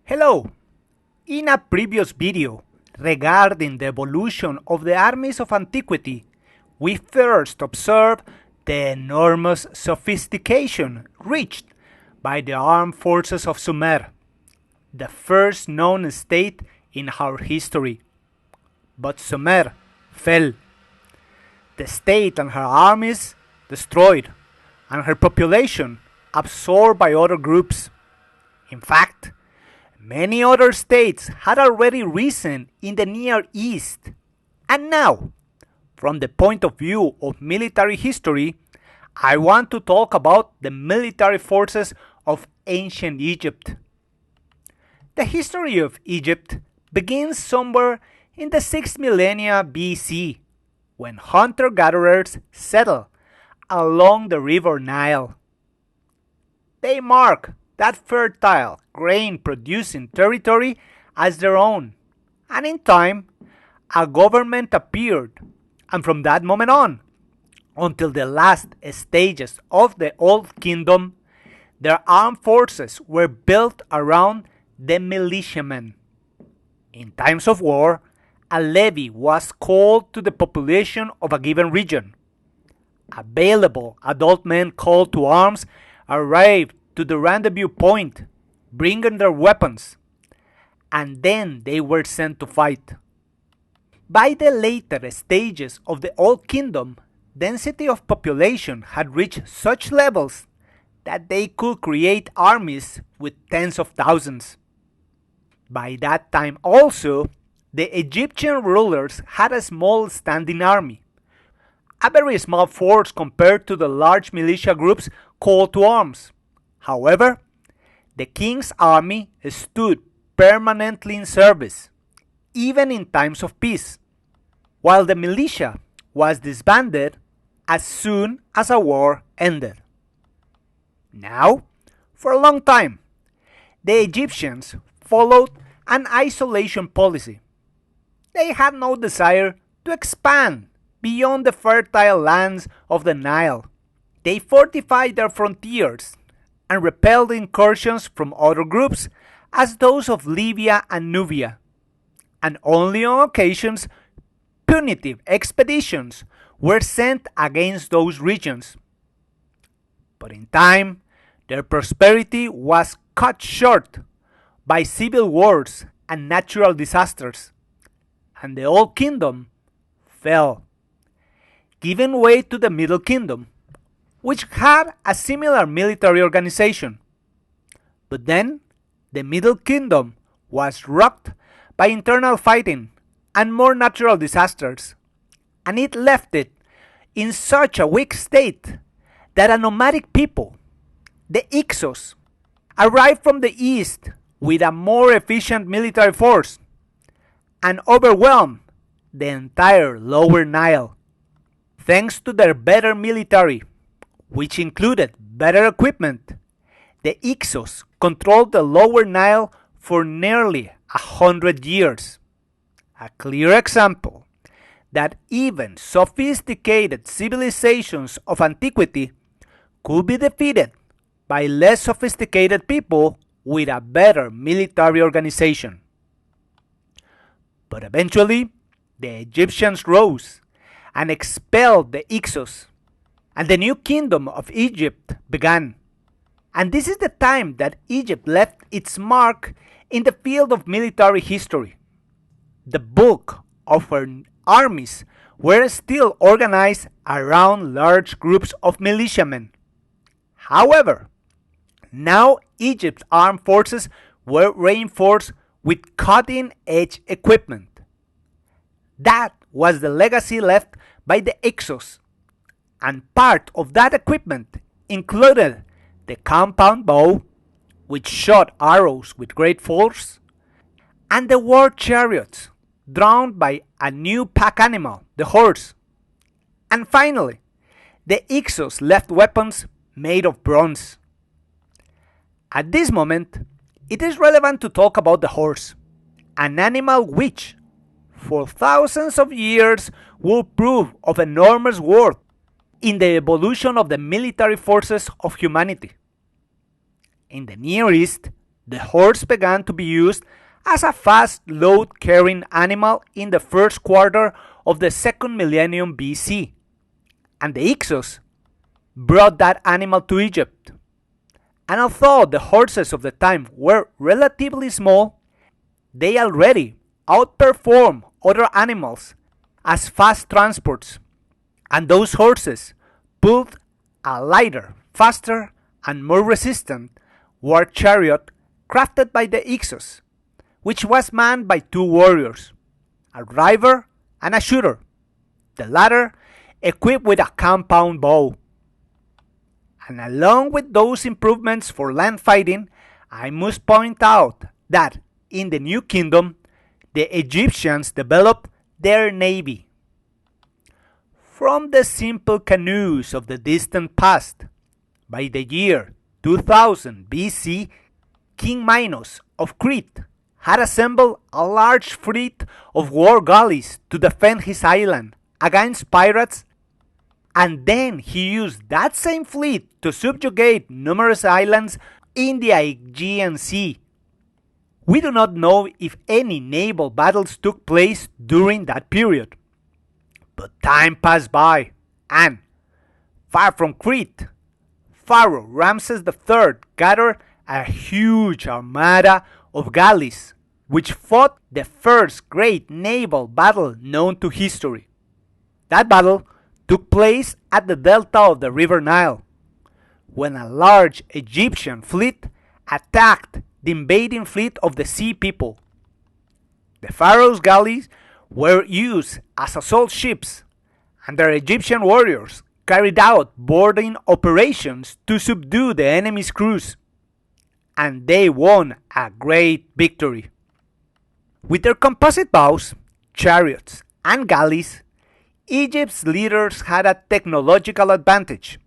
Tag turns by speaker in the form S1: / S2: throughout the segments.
S1: Hello! In a previous video regarding the evolution of the armies of antiquity, we first observed the enormous sophistication reached by the armed forces of Sumer, the first known state in our history. But Sumer fell. The state and her armies destroyed, and her population absorbed by other groups. In fact, many other states had already risen in the Near East. And now, from the point of view of military history, I want to talk about the military forces of ancient Egypt. The history of Egypt begins somewhere in the 6th millennia BC, when hunter-gatherers settled along the river Nile. They mark that fertile, grain-producing territory as their own, and in time, a government appeared, and from that moment on, until the last stages of the Old Kingdom, their armed forces were built around the militiamen. In times of war, a levy was called to the population of a given region. Available adult men called to arms arrived to the rendezvous point, bringing their weapons, and then they were sent to fight. By the later stages of the Old Kingdom, density of population had reached such levels that they could create armies with tens of thousands. By that time also, the Egyptian rulers had a small standing army, a very small force compared to the large militia groups called to arms. However, the king's army stood permanently in service, even in times of peace, while the militia was disbanded as soon as a war ended. Now, for a long time, the Egyptians followed an isolation policy. They had no desire to expand beyond the fertile lands of the Nile. They fortified their frontiers and repelled incursions from other groups as those of Libya and Nubia, and only on occasions punitive expeditions were sent against those regions. But in time, their prosperity was cut short by civil wars and natural disasters, and the Old Kingdom fell, giving way to the Middle Kingdom, which had a similar military organization. But then, the Middle Kingdom was rocked by internal fighting and more natural disasters, and it left it in such a weak state that a nomadic people, the Hyksos, arrived from the east with a more efficient military force and overwhelmed the entire lower Nile. Thanks to their better military, which included better equipment, the Hyksos controlled the lower Nile for nearly 100 years. A clear example that even sophisticated civilizations of antiquity could be defeated by less sophisticated people with a better military organization. But eventually, the Egyptians rose and expelled the Hyksos, and the new kingdom of Egypt began. And this is the time that Egypt left its mark in the field of military history. The bulk of her armies were still organized around large groups of militiamen. However, now Egypt's armed forces were reinforced with cutting-edge equipment. That was the legacy left by the Hyksos, and part of that equipment included the compound bow, which shot arrows with great force, and the war chariots, drawn by a new pack animal, the horse. And finally, the Hyksos left weapons made of bronze. At this moment, it is relevant to talk about the horse, an animal which, for thousands of years, will prove of enormous worth in the evolution of the military forces of humanity. In the Near East, the horse began to be used as a fast load carrying animal in the first quarter of the second millennium BC, and the Hyksos brought that animal to Egypt. And although the horses of the time were relatively small, they already outperformed other animals as fast transports, and those horses pulled a lighter, faster, and more resistant war chariot crafted by the Hyksos, which was manned by two warriors, a driver and a shooter, the latter equipped with a compound bow. And along with those improvements for land fighting, I must point out that in the New Kingdom, the Egyptians developed their navy. From the simple canoes of the distant past, by the year 2000 BC, King Minos of Crete had assembled a large fleet of war galleys to defend his island against pirates, and then he used that same fleet to subjugate numerous islands in the Aegean Sea. We do not know if any naval battles took place during that period. But time passed by, and, far from Crete, Pharaoh Ramses III gathered a huge armada of galleys, which fought the first great naval battle known to history. That battle took place at the delta of the River Nile, when a large Egyptian fleet attacked the invading fleet of the Sea People. The Pharaoh's galleys were used as assault ships, and their Egyptian warriors carried out boarding operations to subdue the enemy's crews, and they won a great victory. With their composite bows, chariots, and galleys, Egypt's leaders had a technological advantage.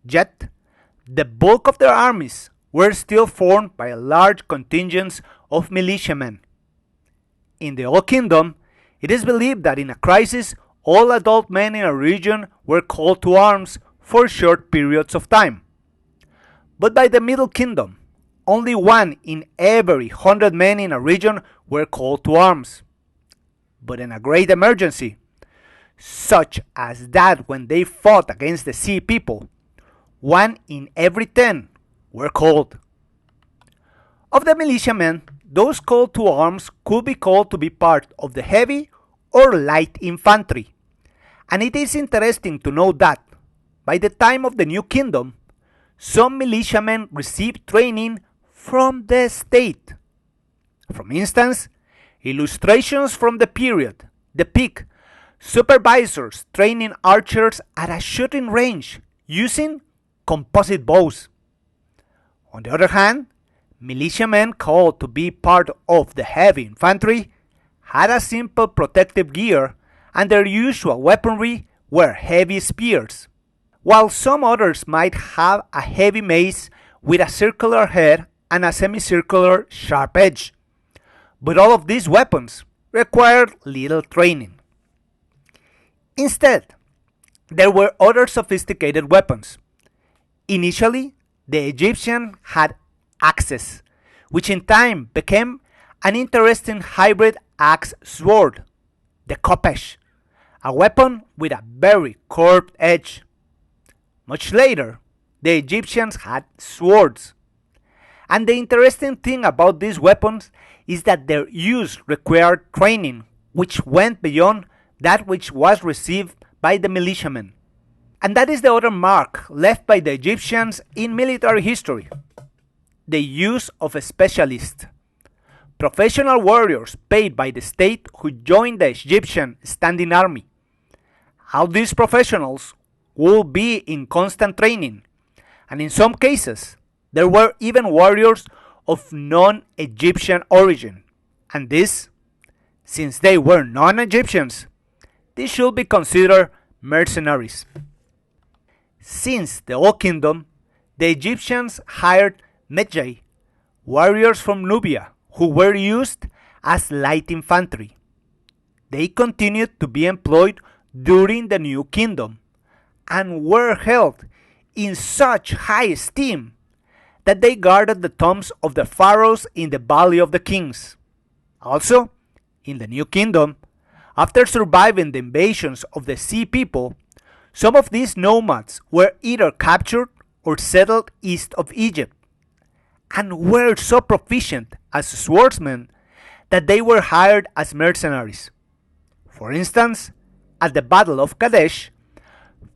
S1: Yet, the bulk of their armies were still formed by large contingents of militiamen. In the Old Kingdom, it is believed that in a crisis, all adult men in a region were called to arms for short periods of time. But by the Middle Kingdom, only 1 in every 100 men in a region were called to arms. But in a great emergency, such as that when they fought against the Sea People, 1 in every 10 were called. Of the militiamen, those called to arms could be called to be part of the heavy or light infantry. And it is interesting to note that, by the time of the New Kingdom, some militiamen received training from the state. For instance, illustrations from the period depict supervisors training archers at a shooting range using composite bows. On the other hand, militiamen called to be part of the heavy infantry had a simple protective gear, and their usual weaponry were heavy spears, while some others might have a heavy mace with a circular head and a semicircular sharp edge. But all of these weapons required little training. Instead, there were other sophisticated weapons. Initially, the Egyptians had axes, which in time became an interesting hybrid axe sword, the kopech, a weapon with a very curved edge. Much later, the Egyptians had swords. And the interesting thing about these weapons is that their use required training, which went beyond that which was received by the militiamen. And that is the other mark left by the Egyptians in military history: the use of specialists, professional warriors paid by the state who joined the Egyptian standing army. How these professionals would be in constant training, and in some cases, there were even warriors of non-Egyptian origin, and this, since they were non-Egyptians, these should be considered mercenaries. Since the Old Kingdom, the Egyptians hired Medjay, warriors from Nubia, who were used as light infantry. They continued to be employed during the New Kingdom, and were held in such high esteem that they guarded the tombs of the pharaohs in the Valley of the Kings. Also, in the New Kingdom, after surviving the invasions of the Sea People, some of these nomads were either captured or settled east of Egypt, and were so proficient as swordsmen that they were hired as mercenaries. For instance, at the Battle of Kadesh,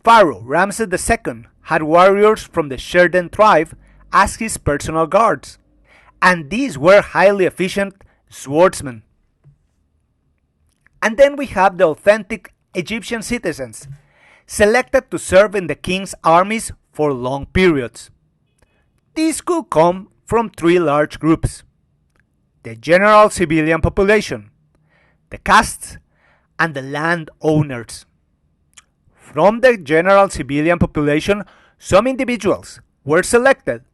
S1: Pharaoh Ramses II had warriors from the Sherden tribe as his personal guards, and these were highly efficient swordsmen. And then we have the authentic Egyptian citizens, selected to serve in the king's armies for long periods. These could come from three large groups: the general civilian population, the castes, and the landowners. From the general civilian population, some individuals were selected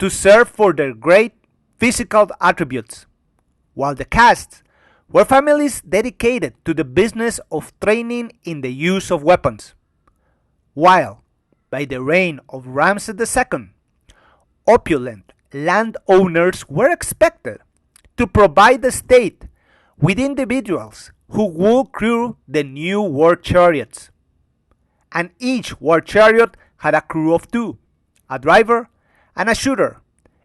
S1: to serve for their great physical attributes, while the castes were families dedicated to the business of training in the use of weapons. While, by the reign of Ramses II, opulent landowners were expected to provide the state with individuals who would crew the new war chariots. And each war chariot had a crew of two, a driver and a shooter,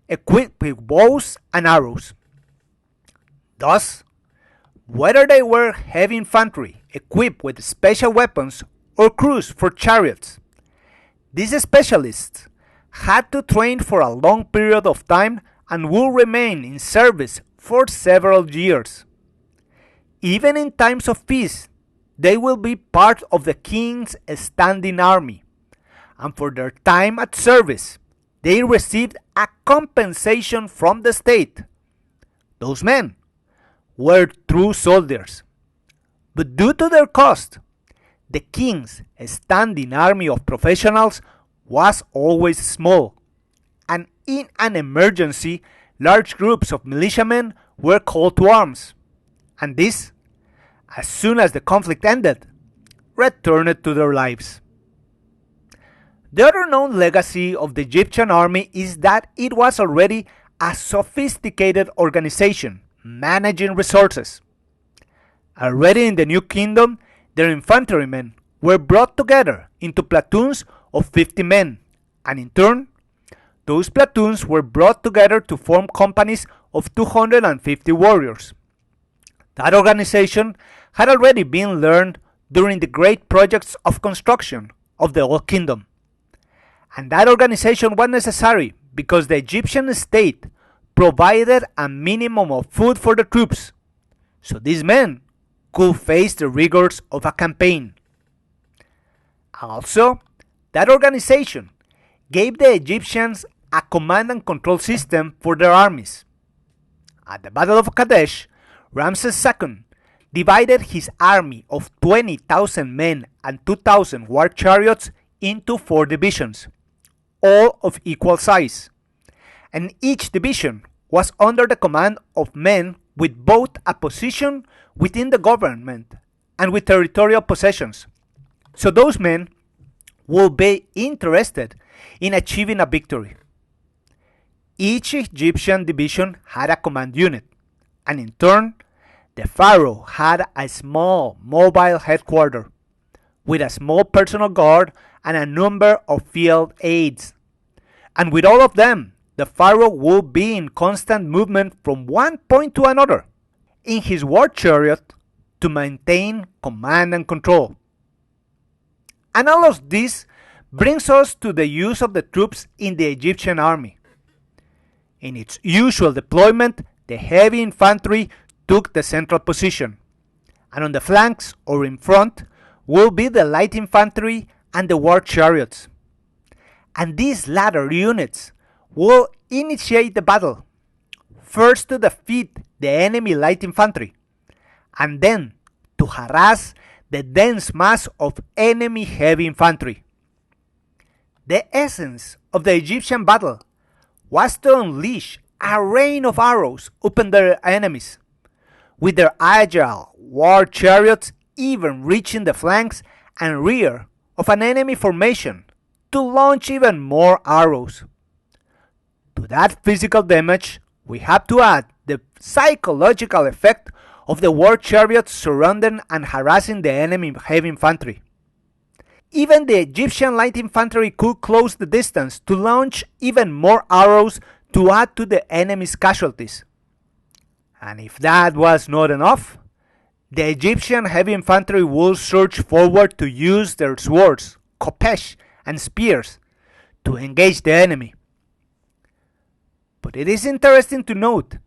S1: equipped with bows and arrows. Thus, whether they were heavy infantry equipped with special weapons or crews for chariots, these specialists had to train for a long period of time and would remain in service for several years. Even in times of peace, they will be part of the king's standing army, and for their time at service, they received a compensation from the state. Those men were true soldiers, but due to their cost, the king's standing army of professionals was always small, and in an emergency, large groups of militiamen were called to arms, and this, as soon as the conflict ended, returned to their lives. The other known legacy of the Egyptian army is that it was already a sophisticated organization, managing resources. Already in the New Kingdom, their infantrymen were brought together into platoons of 50 men, and in turn, those platoons were brought together to form companies of 250 warriors. That organization had already been learned during the great projects of construction of the Old Kingdom. And that organization was necessary because the Egyptian state provided a minimum of food for the troops, so these men could face the rigors of a campaign. Also, that organization gave the Egyptians a command and control system for their armies. At the Battle of Kadesh, Ramses II divided his army of 20,000 men and 2,000 war chariots into 4 divisions, all of equal size, and each division was under the command of men with both a position within the government and with territorial possessions. So those men will be interested in achieving a victory. Each Egyptian division had a command unit, and in turn, the pharaoh had a small mobile headquarters with a small personal guard and a number of field aides. And with all of them, the pharaoh would be in constant movement from one point to another in his war chariot to maintain command and control. And all of this brings us to the use of the troops in the Egyptian army. In its usual deployment, the heavy infantry took the central position, and on the flanks or in front will be the light infantry and the war chariots. And these latter units will initiate the battle, first to defeat the enemy light infantry, and then to harass the dense mass of enemy heavy infantry. The essence of the Egyptian battle was to unleash a rain of arrows upon their enemies, with their agile war chariots even reaching the flanks and rear of an enemy formation to launch even more arrows. To that physical damage, we have to add the psychological effect of the war chariots surrounding and harassing the enemy heavy infantry. Even the Egyptian light infantry could close the distance to launch even more arrows to add to the enemy's casualties. And if that was not enough, the Egyptian heavy infantry would surge forward to use their swords, khopesh, and spears to engage the enemy. But it is interesting to note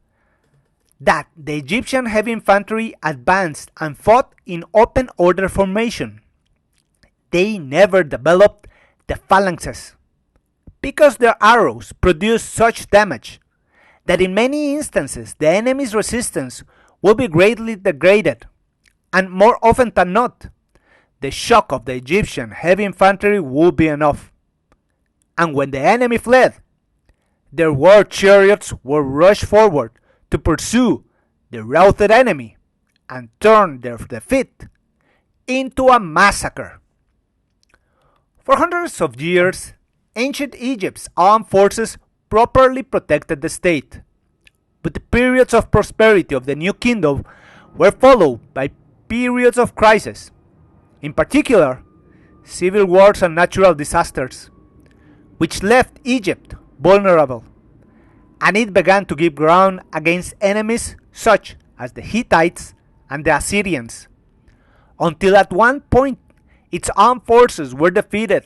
S1: that the Egyptian heavy infantry advanced and fought in open order formation. They never developed the phalanxes because their arrows produced such damage that in many instances the enemy's resistance will be greatly degraded, and more often than not, the shock of the Egyptian heavy infantry would be enough. And when the enemy fled, their war chariots would rush forward to pursue the routed enemy and turn their defeat into a massacre. For hundreds of years, ancient Egypt's armed forces properly protected the state, but the periods of prosperity of the New Kingdom were followed by periods of crisis, in particular, civil wars and natural disasters, which left Egypt vulnerable, and it began to give ground against enemies such as the Hittites and the Assyrians, until at one point its armed forces were defeated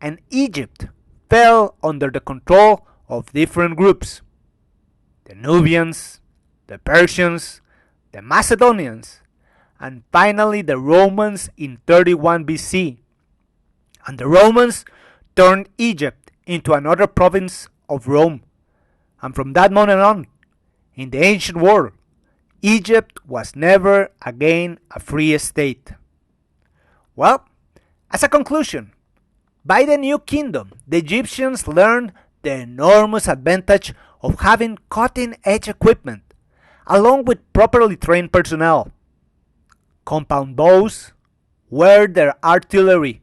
S1: and Egypt fell under the control of different groups: the Nubians, the Persians, the Macedonians, and finally the Romans in 31 BC. And the Romans turned Egypt into another province of Rome. And from that moment on, in the ancient world, Egypt was never again a free state. Well, as a conclusion, by the New Kingdom, the Egyptians learned the enormous advantage of having cutting-edge equipment, along with properly trained personnel. Compound bows were their artillery,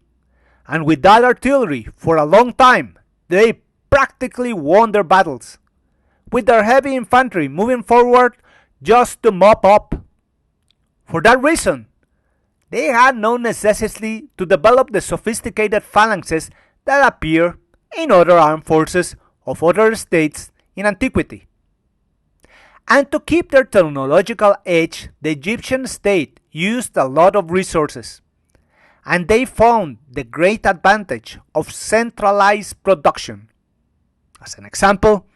S1: and with that artillery, for a long time, they practically won their battles, with their heavy infantry moving forward just to mop up. For that reason, they had no necessity to develop the sophisticated phalanxes that appear in other armed forces of other states in antiquity. And to keep their technological edge, the Egyptian state used a lot of resources, and they found the great advantage of centralized production. As an example,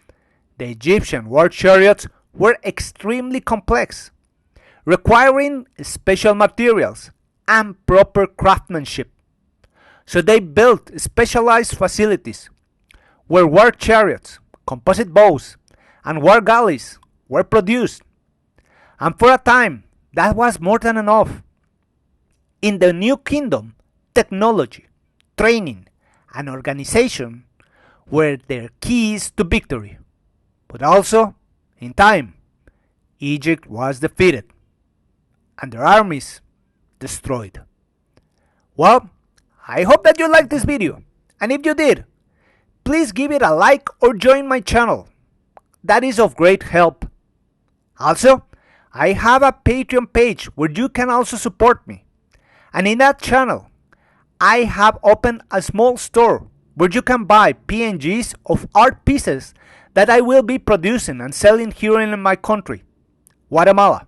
S1: the Egyptian war chariots were extremely complex, requiring special materials and proper craftsmanship. So they built specialized facilities where war chariots, composite bows, and war galleys were produced. And for a time, that was more than enough. In the New Kingdom, technology, training, and organization were their keys to victory. But also, in time, Egypt was defeated and their armies destroyed. Well, I hope that you liked this video, and if you did, please give it a like or join my channel. That is of great help. Also, I have a Patreon page where you can also support me, and in that channel, I have opened a small store where you can buy PNGs of art pieces that I will be producing and selling here in my country, Guatemala.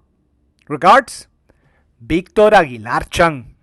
S1: Regards, Victor Aguilar-Chang.